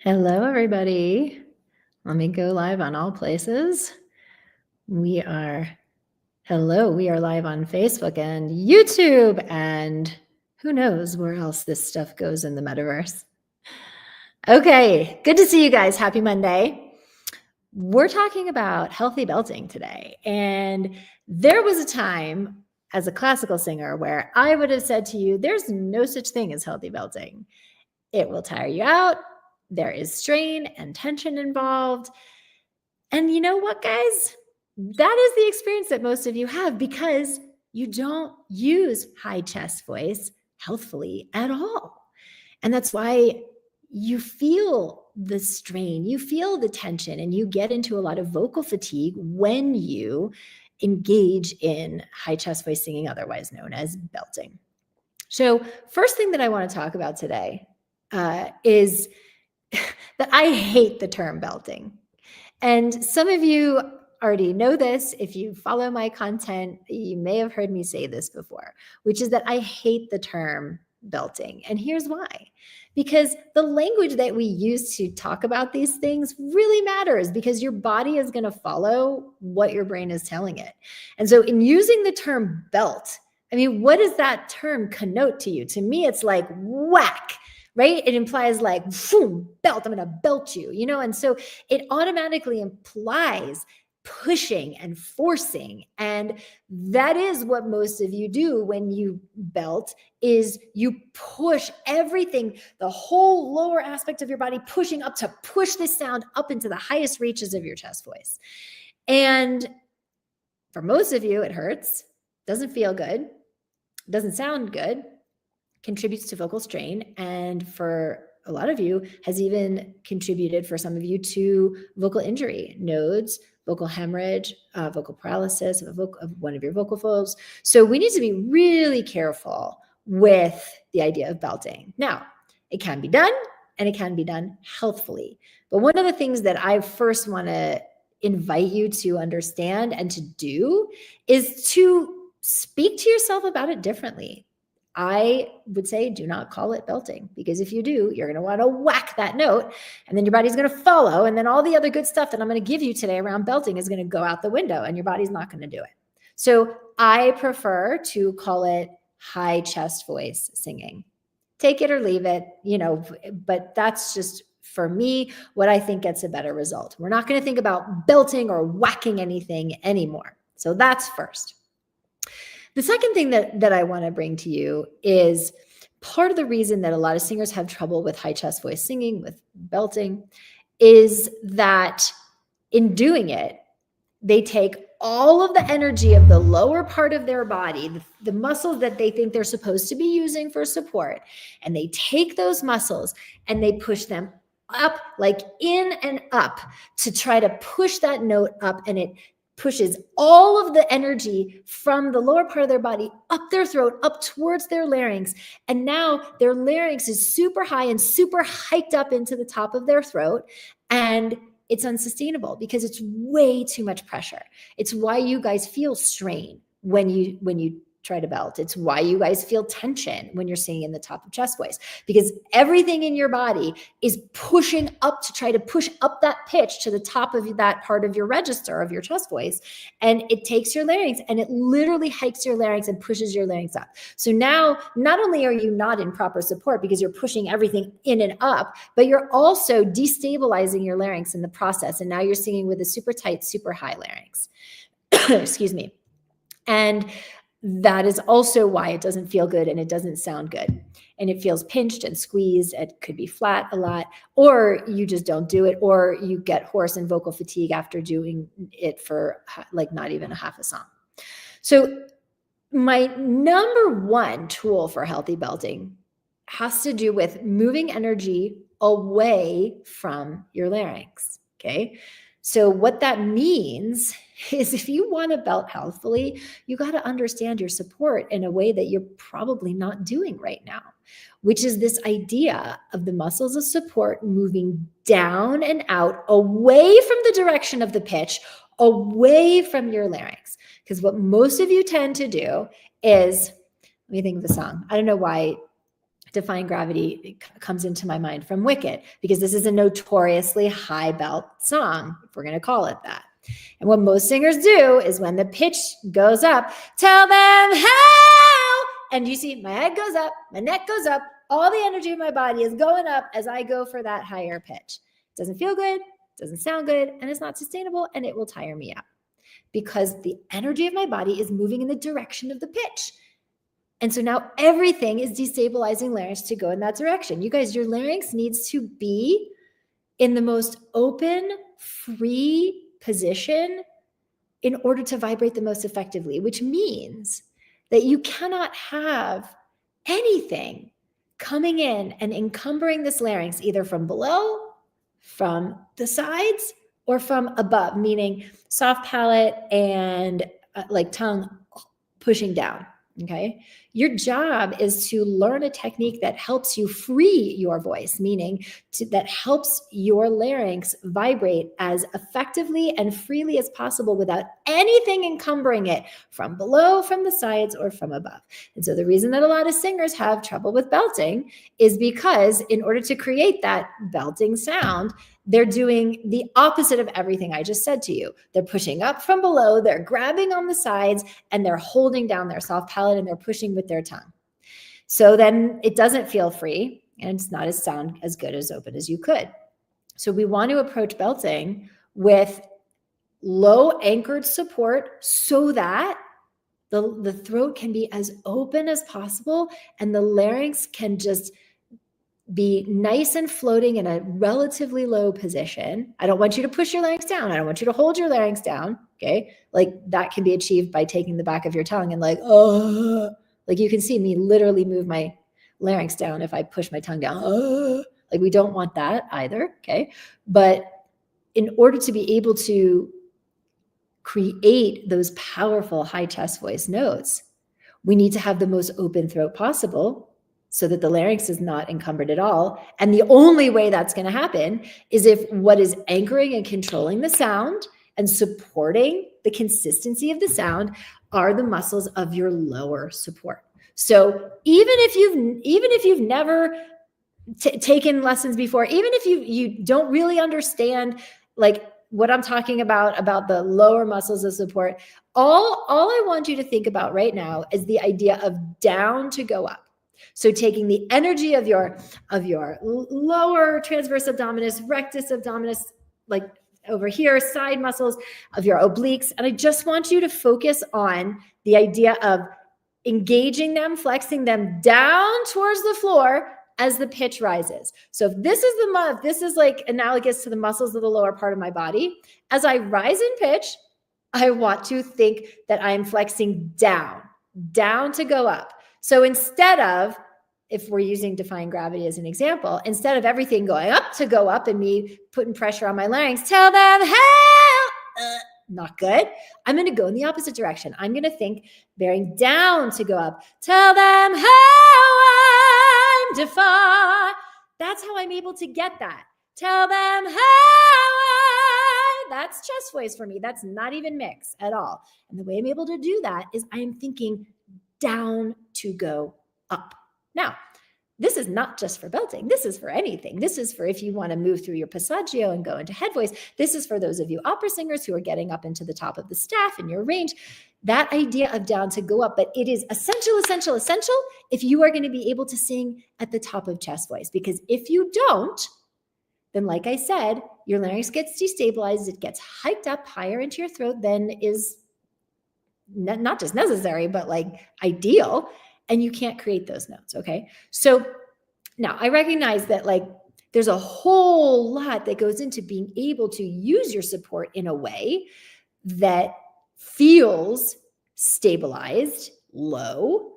Hello, everybody. Let me go live on all places. We are live on Facebook and YouTube, and who knows where else this stuff goes in the metaverse. Okay, good to see you guys. Happy Monday. We're talking about healthy belting today. And there was a time as a classical singer where I would have said to you, there's no such thing as healthy belting. It will tire you out. There is strain and tension involved. And you know what, guys? That is the experience that most of you have because you don't use high chest voice healthfully at all. And that's why you feel the strain, you feel the tension, and you get into a lot of vocal fatigue when you engage in high chest voice singing, otherwise known as belting. So, first thing that I want to talk about today is that I hate the term belting. And some of you already know this. If you follow my content, you may have heard me say this before, which is that I hate the term belting. And here's why. Because the language that we use to talk about these things really matters because your body is going to follow what your brain is telling it. And so in using the term belt, I mean, what does that term connote to you? To me, it's like whack. Right? It implies like, boom, belt, I'm going to belt you, and so it automatically implies pushing and forcing. And that is what most of you do when you belt is you push everything, the whole lower aspect of your body pushing up to push this sound up into the highest reaches of your chest voice. And for most of you, it hurts, doesn't feel good, doesn't sound good, contributes to vocal strain, and for a lot of you has even contributed, for some of you, to vocal injury, nodes, vocal hemorrhage, vocal paralysis of one of your vocal folds. So we need to be really careful with the idea of belting. Now, it can be done, and it can be done healthfully. But one of the things that I first want to invite you to understand and to do is to speak to yourself about it differently. I would say do not call it belting, because if you do, you're going to want to whack that note, and then your body's going to follow, and then all the other good stuff that I'm going to give you today around belting is going to go out the window, and your body's not going to do it. So I prefer to call it high chest voice singing. Take it or leave it, but that's just, for me, what I think gets a better result. We're not going to think about belting or whacking anything anymore. So that's first. The second thing that I want to bring to you is part of the reason that a lot of singers have trouble with high chest voice singing, with belting, is that in doing it, they take all of the energy of the lower part of their body, the muscles that they think they're supposed to be using for support, and they take those muscles and they push them up, like in and up, to try to push that note up, and it pushes all of the energy from the lower part of their body up their throat, up towards their larynx. And now their larynx is super high and super hiked up into the top of their throat. And it's unsustainable because it's way too much pressure. It's why you guys feel strain when you try to belt. It's why you guys feel tension when you're singing in the top of chest voice, because everything in your body is pushing up to try to push up that pitch to the top of that part of your register of your chest voice. And it takes your larynx and it literally hikes your larynx and pushes your larynx up. So now, not only are you not in proper support because you're pushing everything in and up, but you're also destabilizing your larynx in the process. And now you're singing with a super tight, super high larynx. Excuse me. And that is also why it doesn't feel good and it doesn't sound good. And it feels pinched and squeezed. It could be flat a lot, or you just don't do it, or you get hoarse and vocal fatigue after doing it for like not even a half a song. So my number one tool for healthy belting has to do with moving energy away from your larynx. Okay. So what that means is if you want to belt healthfully, you got to understand your support in a way that you're probably not doing right now, which is this idea of the muscles of support moving down and out, away from the direction of the pitch, away from your larynx. Because what most of you tend to do is, let me think of the song. I don't know why Defying Gravity comes into my mind from Wicked, because this is a notoriously high belt song, if we're going to call it that. And what most singers do is when the pitch goes up, tell them how. And you see my head goes up, my neck goes up, all the energy of my body is going up as I go for that higher pitch. It doesn't feel good, doesn't sound good, and it's not sustainable, and it will tire me out because the energy of my body is moving in the direction of the pitch. And so now everything is destabilizing larynx to go in that direction. You guys, your larynx needs to be in the most open, free position in order to vibrate the most effectively, which means that you cannot have anything coming in and encumbering this larynx either from below, from the sides, or from above, meaning soft palate and like tongue pushing down. Okay. Your job is to learn a technique that helps you free your voice, meaning that helps your larynx vibrate as effectively and freely as possible without anything encumbering it from below, from the sides, or from above. And so the reason that a lot of singers have trouble with belting is because in order to create that belting sound, they're doing the opposite of everything I just said to you. They're pushing up from below, they're grabbing on the sides, and they're holding down their soft palate, and they're pushing with their tongue. So then it doesn't feel free, and it's not as good as open as you could. So we want to approach belting with low anchored support so that the throat can be as open as possible, and the larynx can just be nice and floating in a relatively low position. I don't want you to push your larynx down. I don't want you to hold your larynx down. Okay. Like that can be achieved by taking the back of your tongue and like, oh, like you can see me literally move my larynx down if I push my tongue down. Oh, like we don't want that either. Okay. But in order to be able to create those powerful high chest voice notes, we need to have the most open throat possible, so that the larynx is not encumbered at all. And the only way that's going to happen is if what is anchoring and controlling the sound and supporting the consistency of the sound are the muscles of your lower support. So even if you've never taken lessons before, even if you don't really understand like what I'm talking about the lower muscles of support, all I want you to think about right now is the idea of down to go up. So taking the energy of your lower transverse abdominis, rectus abdominis, like over here, side muscles of your obliques. And I just want you to focus on the idea of engaging them, flexing them down towards the floor as the pitch rises. So if this is like analogous to the muscles of the lower part of my body, as I rise in pitch, I want to think that I'm flexing down to go up. So instead of, if we're using Defying Gravity as an example, instead of everything going up to go up and me putting pressure on my larynx, tell them help, not good. I'm going to go in the opposite direction. I'm going to think bearing down to go up, tell them how I'm defined. That's how I'm able to get that. Tell them how that's chest voice for me. That's not even mix at all. And the way I'm able to do that is I'm thinking down to go up. Now, this is not just for belting. This is for anything. This is for if you want to move through your passaggio and go into head voice. This is for those of you opera singers who are getting up into the top of the staff in your range. That idea of down to go up, but it is essential if you are going to be able to sing at the top of chest voice. Because if you don't, then like I said, your larynx gets destabilized. It gets hiked up higher into your throat than is not just necessary, but like ideal. And you can't create those notes. Okay. So now I recognize that like there's a whole lot that goes into being able to use your support in a way that feels stabilized, low.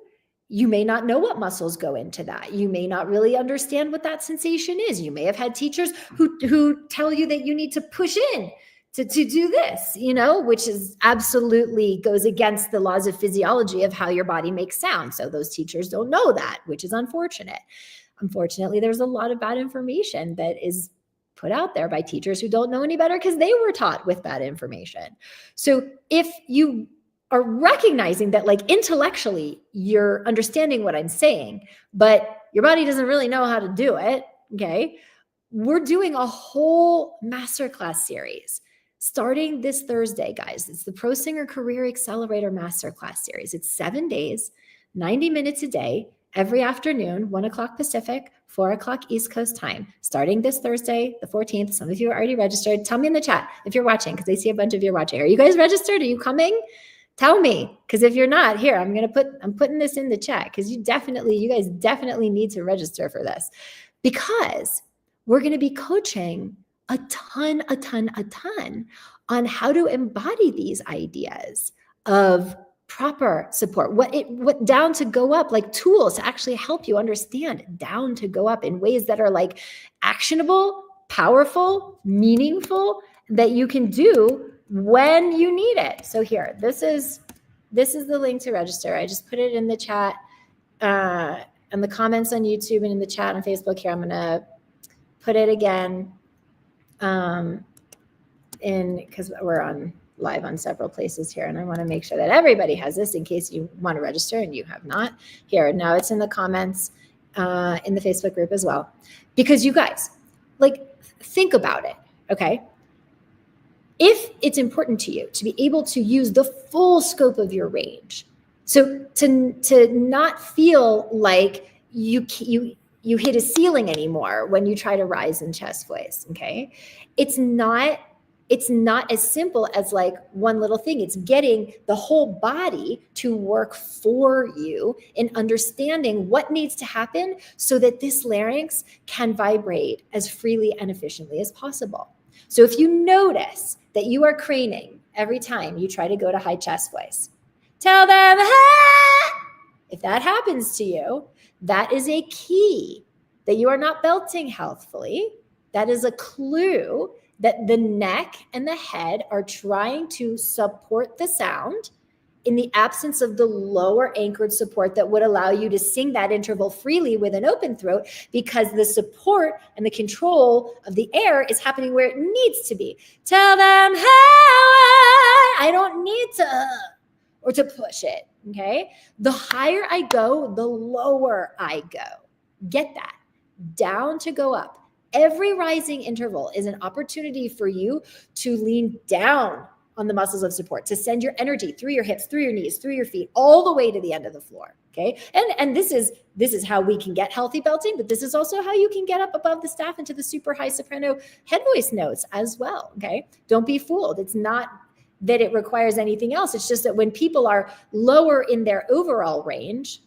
You may not know what muscles go into that. You may not really understand what that sensation is. You may have had teachers who tell you that you need to push in to do this, which is absolutely goes against the laws of physiology of how your body makes sound. So those teachers don't know that, which is unfortunate. Unfortunately, there's a lot of bad information that is put out there by teachers who don't know any better because they were taught with bad information. So if you are recognizing that like intellectually you're understanding what I'm saying, but your body doesn't really know how to do it. Okay. We're doing a whole masterclass series starting this Thursday, guys. It's the Pro Singer Career Accelerator Masterclass series. It's 7 days, 90 minutes a day, every afternoon, 1 o'clock Pacific, 4 o'clock East Coast time, starting this Thursday, the 14th. Some of you are already registered. Tell me in the chat if you're watching, because I see a bunch of you watching. Are you guys registered? Are you coming? Tell me, because if you're not, here, I'm putting this in the chat, because you guys definitely need to register for this, because we're going to be coaching a ton on how to embody these ideas of proper support, what down to go up, like tools to actually help you understand down to go up in ways that are like actionable, powerful, meaningful, that you can do when you need it. So here, this is the link to register. I just put it in the chat, and the comments on YouTube and in the chat on Facebook here. I'm going to put it again because we're on live on several places here, and I want to make sure that everybody has this in case you want to register and you have not. Here, now it's in the comments in the Facebook group as well, because you guys, like, think about it, okay? If it's important to you to be able to use the full scope of your range, so to not feel like you hit a ceiling anymore when you try to rise in chest voice, okay? It's not as simple as like one little thing. It's getting the whole body to work for you in understanding what needs to happen so that this larynx can vibrate as freely and efficiently as possible. So if you notice that you are craning every time you try to go to high chest voice, tell them, ah! If that happens to you, that is a key that you are not belting healthfully. That is a clue that the neck and the head are trying to support the sound in the absence of the lower anchored support that would allow you to sing that interval freely with an open throat, because the support and the control of the air is happening where it needs to be. Tell them, hey, I don't need to, or to push it, okay? The higher I go, the lower I go. Get that? Down to go up. Every rising interval is an opportunity for you to lean down on the muscles of support, to send your energy through your hips, through your knees, through your feet, all the way to the end of the floor, okay? And this is how we can get healthy belting, but this is also how you can get up above the staff into the super high soprano head voice notes as well, okay? Don't be fooled. It's not that it requires anything else. It's just that when people are lower in their overall range,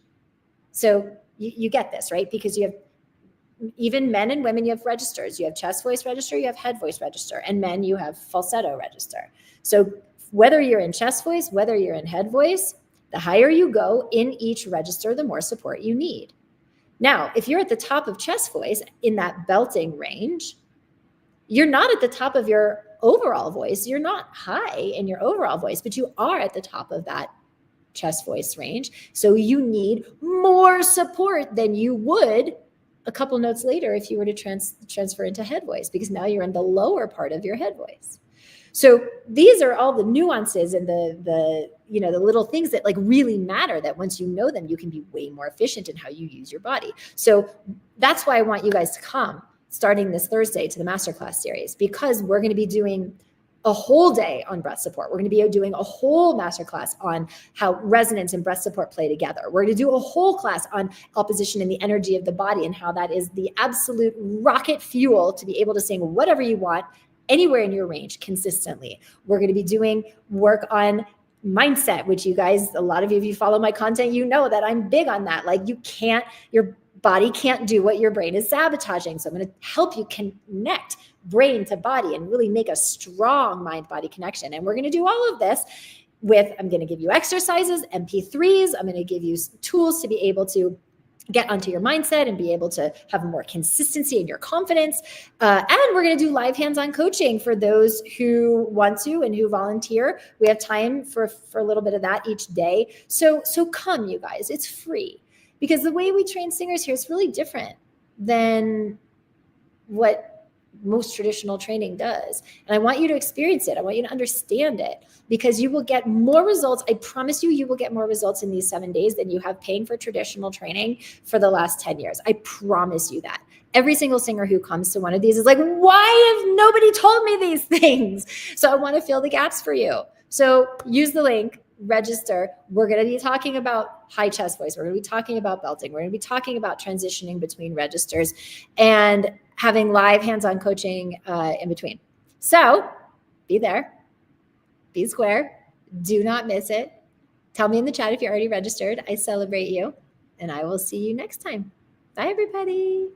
so you get this, right? Because you have, even men and women, you have registers. You have chest voice register, you have head voice register, and men, you have falsetto register. So whether you're in chest voice, whether you're in head voice, the higher you go in each register, the more support you need. Now, if you're at the top of chest voice in that belting range, you're not at the top of your overall voice. You're not high in your overall voice, but you are at the top of that chest voice range. So you need more support than you would a couple notes later if you were to transfer into head voice, because now you're in the lower part of your head voice. So these are all the nuances and the little things that like really matter, that once you know them, you can be way more efficient in how you use your body. So that's why I want you guys to come starting this Thursday to the masterclass series, because we're going to be doing a whole day on breath support. We're going to be doing a whole masterclass on how resonance and breath support play together. We're going to do a whole class on opposition and the energy of the body, and how that is the absolute rocket fuel to be able to sing whatever you want anywhere in your range consistently. We're going to be doing work on mindset, which you guys, a lot of you, if you follow my content, you know that I'm big on that. Like, your body can't do what your brain is sabotaging. So I'm going to help you connect brain to body and really make a strong mind-body connection. And we're going to do all of this with, I'm going to give you exercises, MP3s. I'm going to give you tools to be able to get onto your mindset and be able to have more consistency in your confidence. And we're going to do live hands-on coaching for those who want to and who volunteer. We have time for a little bit of that each day. So come, you guys, it's free, because the way we train singers here is really different than what most traditional training does. And I want you to experience it. I want you to understand it, because you will get more results. I promise you, you will get more results in these 7 days than you have paying for traditional training for the last 10 years. I promise you that. Every single singer who comes to one of these is like, why have nobody told me these things? So I want to fill the gaps for you. So use the link, register. We're going to be talking about high chest voice. We're going to be talking about belting. We're going to be talking about transitioning between registers and having live hands-on coaching in between. So be there, be square, do not miss it. Tell me in the chat if you're already registered. I celebrate you, and I will see you next time. Bye, everybody.